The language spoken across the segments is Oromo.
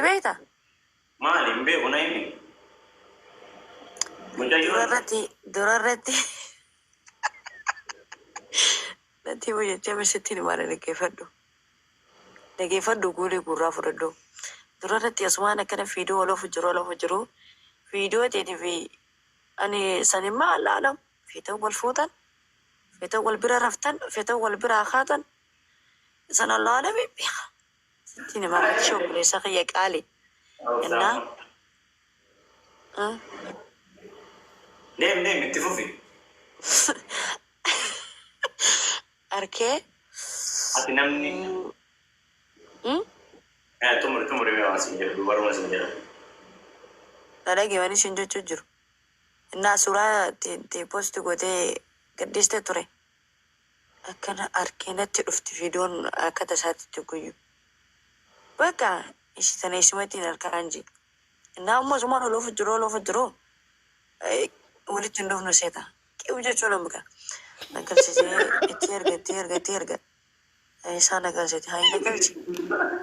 بيتا مالي مبي ونايمي درارتي نتي وجه تيم ستين مارا نكيفدو قولي قرا فردو درارتي اسمعنا كان فيديو ولا فجرو فيديو تيدي في أني سني ما العالم في تو الفوتن في تو البرا رفتن في تو البرا خاتن سنة الله نبي بيخ ستين ما بتشوف ليس خيك علي إننا نيم اتفوفي أركي أتي نمني تمر يا واسي جبل ورا واسي جبل لا جيواني شنجو تجرو الناس سورة تي بوست قوتي قديش تطري أكنا أركينات تلفت فيديون أكتا ساتي تقويو بقى إيش تاني اسمتين أركانجي إنها أما زمان لو فجرو ولدت ندوف نسيتها كيف جت ولا بقى نقل سيتي تيرجع إنسان نقل سيتي هاي نقل سيتي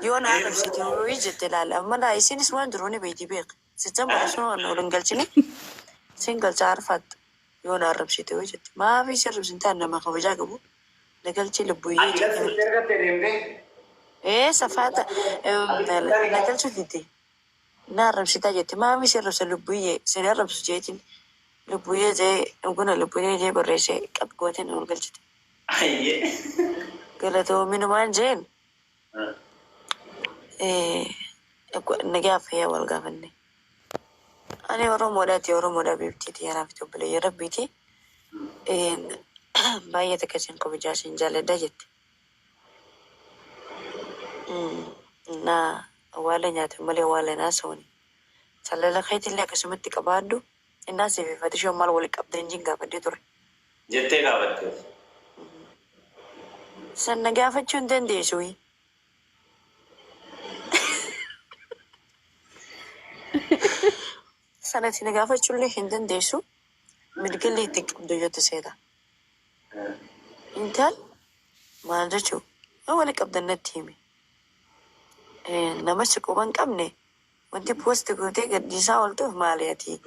يونا عرف سيتي ويجت لا أما لا يصير اسمه دروني بيجي بيق ستة ما اسمه إنه لنقل سيني سينقل تعرفت يونا عرف سيتي ويجت ما في شر سنتان ما خو جاكبو نقل سيتي لبويه إيه سفاتة نقل سيتي نعرف سيتي جت ما في شر سلبويه سنعرف سيتي لبويه زي أقولنا لبويه زي بريسة كاب قوتين ونقل سيتي أيه قالتو منو ما جين إيه نجاف هي والقافني أنا ورا مودا بيبتي أنا في تبلي يا ربيتي إيه باية تكسين كوبجاسين جالة دجت na wale nyate male wale na soni salala khayti le kasumatti kabadu inna se fi fatisho mal wali kabden jinga fadi tur جتة قابت sanna gafachun den de sui sana tina gafachun le hinden de su midgeli tik do yote seda intal ma jachu wali kabden natimi نمسك وبنكمني وانت بوست قلتي قد يساول طف مالياتي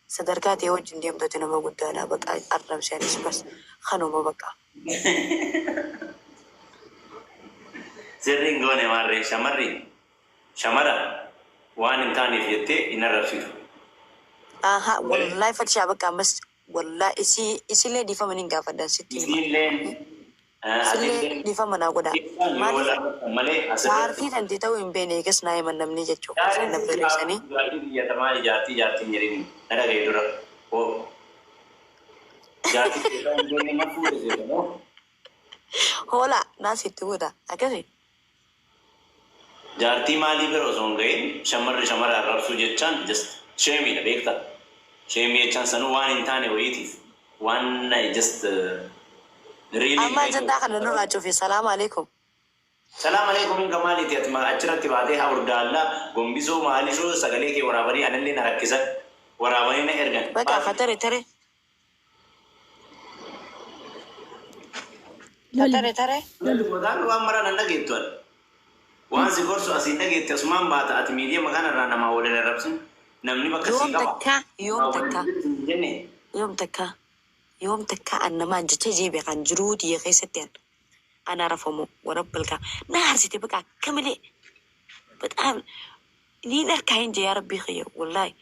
صدركاتي وجن ديم دوتنا ما قلت انا بقى ارم سانيس بس خنو ما بقى زرين غوني ماري شمرة وان انتاني فيتي إن الرفيق اها والله فتشا بقى بس والله اسي لي دي فمن غافدا ستي سلي دي فمن اقودا مالي عارفين انت تو ان بيني كس ناي من نمني جچو سنه بريسني يا تمام جاتي نيرين انا غيدورا او جاتي بيني ما فوز زينو هولا ناس يتودا اكسي جاتي مالي بروزون غين شمر الرسو جتان جست شيمي نبيكتا شيمي جتان سنو وان انتاني ويتي وان جست ريلي اما جدا خلنا نروح نشوف السلام عليكم السلام عليكم إن كمالي تيتما أجرت بعدها وردالا قنبيزو ماليشو سغليكي ورابري أنا اللي نركزك ورابري نهرجن بقى خطر ترى ودان وامرا ننجيتون وان سيكورسو أسينا جيت اسمان بات أتميديا مكان رانا ما ولا نربسن نمني بكسي يوم تكا أنا ما جت جيبي عن جرود يا خيستين أنا رفمو ورب الكا نهار ستي بقى كملي بتعمل لي نركعين يا ربي خير والله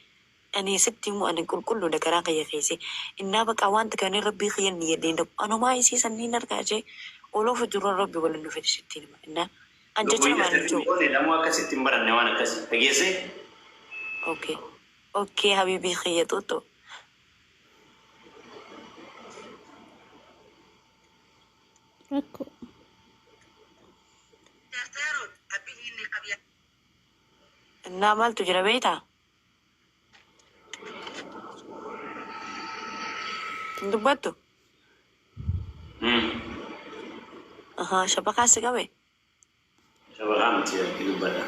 أنا ستي مو أنا كله دكران خير خيسي إنها بقى وانت كان ربي خير نيدين دب أنا ما يسي سني نركع شيء ولو فجر ربي ولا نفيد ستين ما إنها أنجتنا ما نجو لما كسي تمبر نوانا كسي تجيسي أوكي حبيبي خير توتو Ecco. إنها مالتو جربيتها دبتو شبكة سكوي شبكة متير كده بنا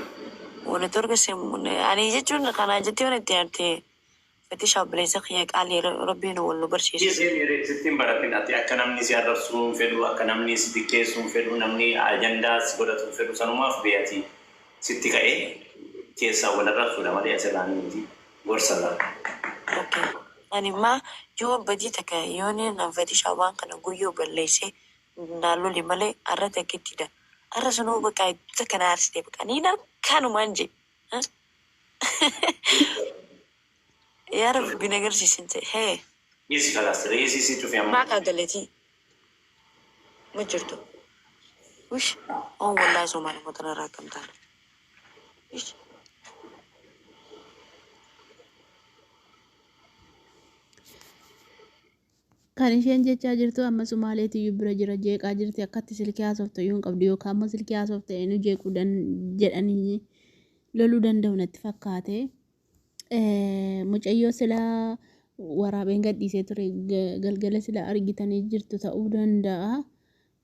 ونتورك سيم يعني جتون كنا جتي ونتيارتي فتش أبليس خيك علي ربنا ولا برشيش يسير ستين بركين أتي أكنامني سيارة سوم فيدو أكنامني سديكي سوم فيدو نامني أجندة سكورة فيدو سنوما في بياتي ستي كأي keessaa walirra fuudha malee asirraan miti gorsa laa. Okay. Ani ma yoo badii takka yooni na fadi shaabaan kana guyyoo balleessee naaloli malee arra takkittidha. Arra sunuu bakka iddoo kana aarsitee bakka ni kanumaan je. Yaa rabbi bin agarsiisin ta'e hee. Isi kalaas reesii si tufi amma. Maaqa galatii ma jirtu. Wish on wallahi Somali motora rakam taala. Wish. Kan isheen jechaa jirtu amma Somaaleetiyyuu bira jira jeeqaa jirti akkatti silkii haasoftu iyyuu hin qabdu yookaan ammoo silkii haasoftu eenyu jeequu jedhanii loluu danda'u natti fakkaate. Mucayyoo silaa waraabeen gadhiisee ture galgala silaa argitanii jirtu ta'uu danda'a.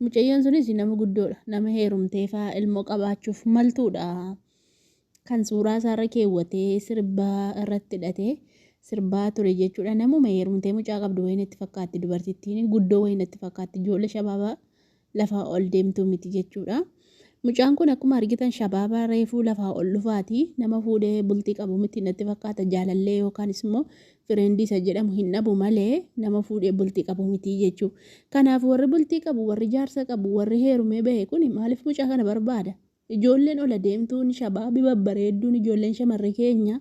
Mucayyoon sunis nama guddoodha. Nama heerumtee fa'aa ilmoo qabaachuuf maltuudha. Kan suuraa isaarra keewwatee sirbaa irratti hidhatee sirbaa ture jechuudha. Namuma heerumtee mucaa qabdu wayii natti fakkaatti dubartittiin guddoo wayii natti fakkaatti ijoollee shabaabaa lafaa ol deemtuu miti jechuudha. Mucaan kun akkuma argitan shabaabaa reefuu lafaa ol dhufaati. Nama fuudhee bultii qabu miti natti fakkaata jaalallee yookaanis immoo fireendii isa jedhamu hin dhabu malee nama fuudhee bultii qabu miti jechuudha. Kanaaf warri bultii qabu, warri jaarsa qabu, warri heerumee bahe kun maaliif mucaa kana barbaada? Ijoolleen ol deemtuun shabaabii babbareedduun ijoolleen shamarree keenya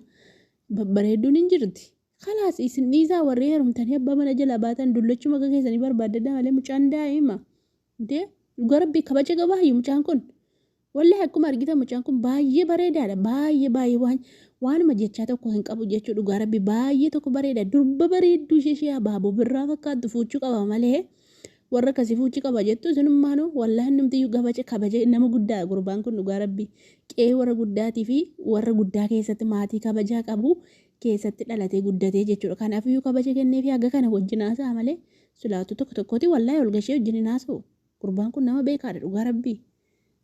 babbareedduun hin jirti. Kalaas isin dhiisaa warri heerumtanii abbaa mana jala baatan dullachuu maqaa keessanii barbaadda malee mucaan daa'ima. Dhugaa rabbii kabaja qabaayyuu mucaan kun. Wallahi akkuma argitan mucaan kun baay'ee bareedaadha. Baay'ee waanuma jechaa tokko hin qabu jechuudha. Dhugaa rabbii baay'ee tokko bareeda. Durba bareedduu ishee abaaboo birraa fakkaattu fuuchuu qaba malee warra akkasii fuuchii qaba jettu isinummaanuu wallahi namtiyyuu kabaja nama guddaa gurbaan kun dhugaa rabbii qe'ee warra guddaatii fi warra guddaa keessatti maatii kabajaa qabu keessatti dhalatee guddatee jechuudha. Kanaafiyyuu kabaja kennee fi haga kana wajjin haasa'a malee sulaatu tokkooti wallahi olgashee wajjin hin haasa'u. Gurbaan kun nama beekaadha dhugaa rabbii.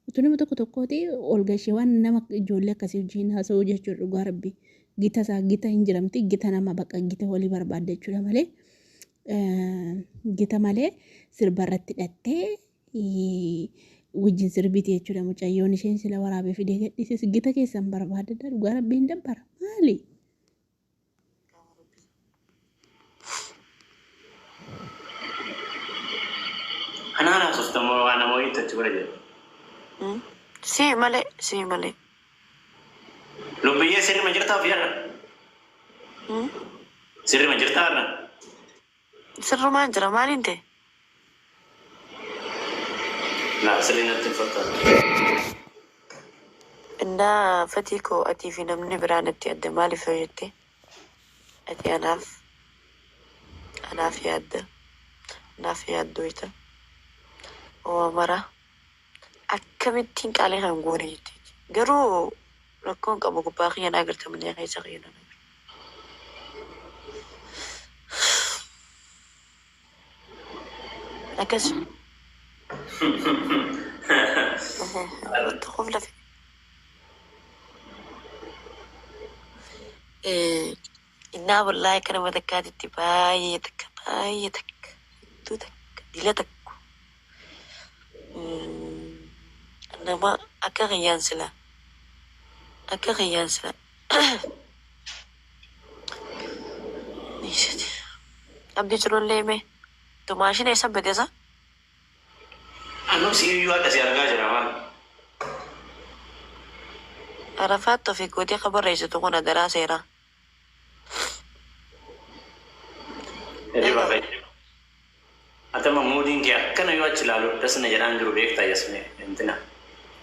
Utuu nama tokkooti olgashee waan nama ijoollee akkasii wajjin haasa'u jechuudha dhugaa rabbii. Gita isaa gita hin jiramti gita nama bakka gita walii barbaadda jechuudha malee. Gita malee sirba irratti hidhattee wajjin sirbiti jechuudha mucayyoon isheen sila waraabee fidee gadhiises gita keessan barbaadda dhugaa rabbii hin dabbara maali? Anaan haasoftamoo waan namoonni itti godha jedhu. Si malee. Lubbiyyee sirri ma jirtaa fi har'a? Sirri ma jirtaa har'a? Sirrumaan jira maaliin ta'e? Laa sirri natti hin fakkaatu. Innaa fatii koo atii fi namni biraan itti adda maaliif yoo jette? Ati anaaf yaaddoo ita. Oomara akkamittiin qaalee kan goone jettee garuu rakkoon qabu gubbaa kiyyan agartamanii keessa kiyyan. Akkas. Tokkoof lafe. Innaa wallaahi akka nama takkaatitti baay'ee takka hedduu takka dila takku. Nama akka kiyyaan sila. Abdii jirullee mee tumaashina isa badesa? Anuu si'iyyuu akkasii argaa jira maal? Arafaat ofii gootii akka barreessitu kun adaraa seeraa. Atama muudin kee akkana yoo achi ilaalu dasna jedhaan jiru beektaa yasme intina.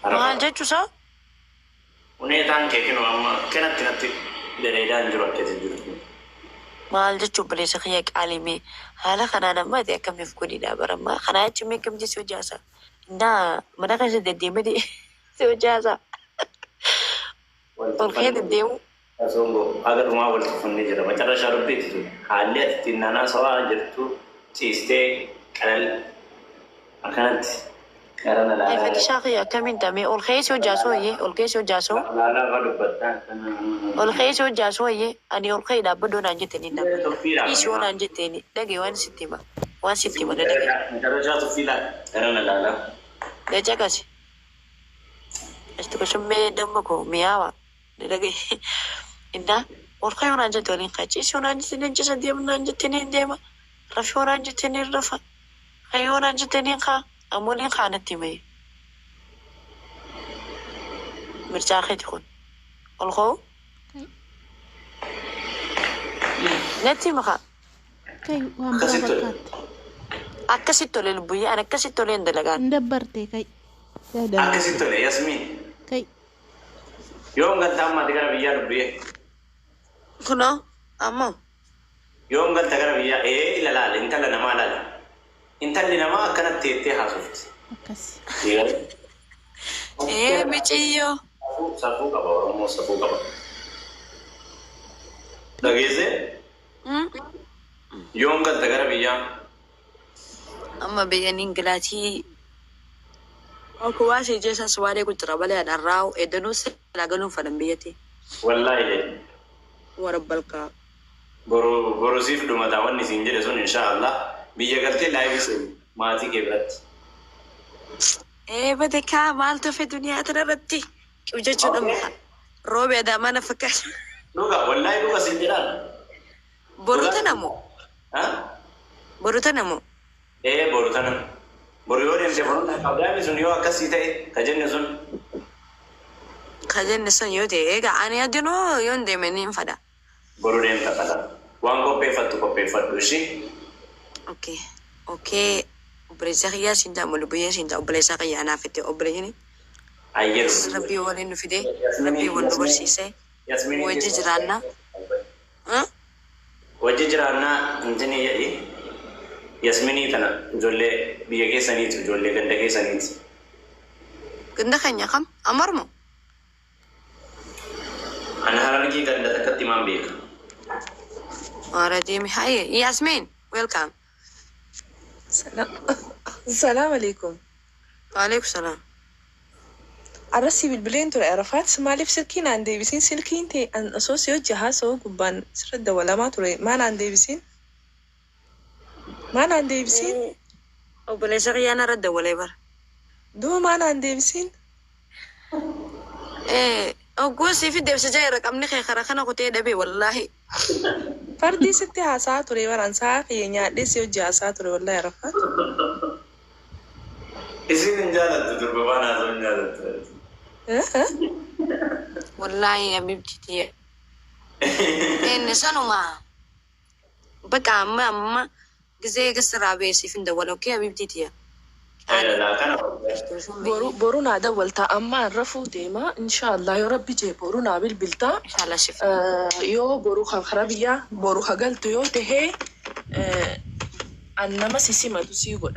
Maal jechuusaa? Uneetaan kee kinoo amma akkanatti natti bareedaan jiru akkasii jiru. Maal jechuun bilisa kiyya qaalimee haala kanaan amma ati akkamiif godhiidhaa barammaa kanaa jechuun meeqamti si hojjaasa? Innaa mana keessa deddeemee si hojjaasa? Ol kee deddeemu? Asongo aga dhumaa wal tuffannee jira macarrashaa dubbeetti haalli ati ittiin naannaa sawaa jirtu ciistee qalal akkanatti qarana laalaa. Fatishaa kiyya akkamiin tamee ol kee si hojjaasu wayyee ol kee si hojjaasu? Laalaa irraa dubbattaa. Ol kee si hojjaasu wayyee ani ol kee dhaabbadoo naan jettanii dhaabbadoo. Dhiisii naan jetteeni dhagee waan sitti hima dhagee. Macarrashaa tuffii qarana laalaa. Dacaqasi. Isti kusummee damma koo mi'aawa لدقي إنه ورقي ورانجة تولين قاچيس ورانجة تنين جسد ديما ورانجة تنين ديما رفي ورانجة تنين رفا خي ورانجة تنين خا أمولين خانة تيمي مرجاخي تكون والخو نتي مخا كي وهم بركات أكسيتو للبوية أنا أكسيتو لين دلقان ندبرتي كي دادا أكسيتو لي ياسمين كي يوم قد تام ما تقرأ بيا ربيه كنا أما يوم قد تقرأ بيا إيه لا لا إنت لنا ما لا إنت لنا ما كانت تيتي حاسوفت أكس إيه بيجيو سافو كبا مو سافو كبا دقيسة يوم قد تقرأ بيا أما بيانين قلاتي أكو واشي جيسا سوالي كنت ربالي أنا الراو إدنوس لقلون فلن بيتي والله إيه ورب الكعب برو سيف دوما تاوني سينجل سون إن شاء الله بيجا قلتي لايف سوي ما تي كبرت إيه بدك مالتو في الدنيا تنردي وجدت نمها روبي دا ما نفكر لوكا والله لوكا سينجلان بروتا نمو ها بروتا نمو إيه بورتنا بوريوري أنت بورنا قبلها سنيوا كسيته كجن سن خجن نسون يودي إيه أنا أدينو يوندي منين فدا بورودين تكالا وانكو بيفتو شيء أوكي وبريزاقيا سينتا مولوبيا سينتا وبريزاقيا أنا فتي أوبريني أيير ربي ولين فيدي ربي ولين برسيسه وججرانا ها وججرانا أنتني يأي ياسميني تنا جولة بيجي سنيت جولة كندكي سنيت كندا خنيا كم أمرمو أنا هرانكي كندا تكتي مام بيك أرادي محيي ياسمين ويلكم السلام عليكم. وعليكم السلام عرسي بالبلين ترى عرفات ما لي في سلكين عندي بسين سلكين تي أن أسوسيو جهاز أو قبان سرد ولا ما ترى ما عندي بسين ما عندي بسين أو بريزاقيا أنا رد ولا بر دو ما عندي بسين إيه أو قوسي في الدبس جاي رقم نخي خرخنا قتي دبي والله فردي ستي هاسات ترى وران ساق ينيا ديسيو جهاز ترى والله عرفات إزين جالت تربوانا زون جالت والله يا بنتي إن سنو ما بقى أما جزء قصر عبيسي في الدولة أوكي يا بنتي لا كان بورونا دولتا أما رفو ديما إن شاء الله يا ربي جي بورونا بالبلتا إن شاء الله شوف يو بوروخا خرابية بوروخا قلت يو تهي أنما سيسي ما تسيقو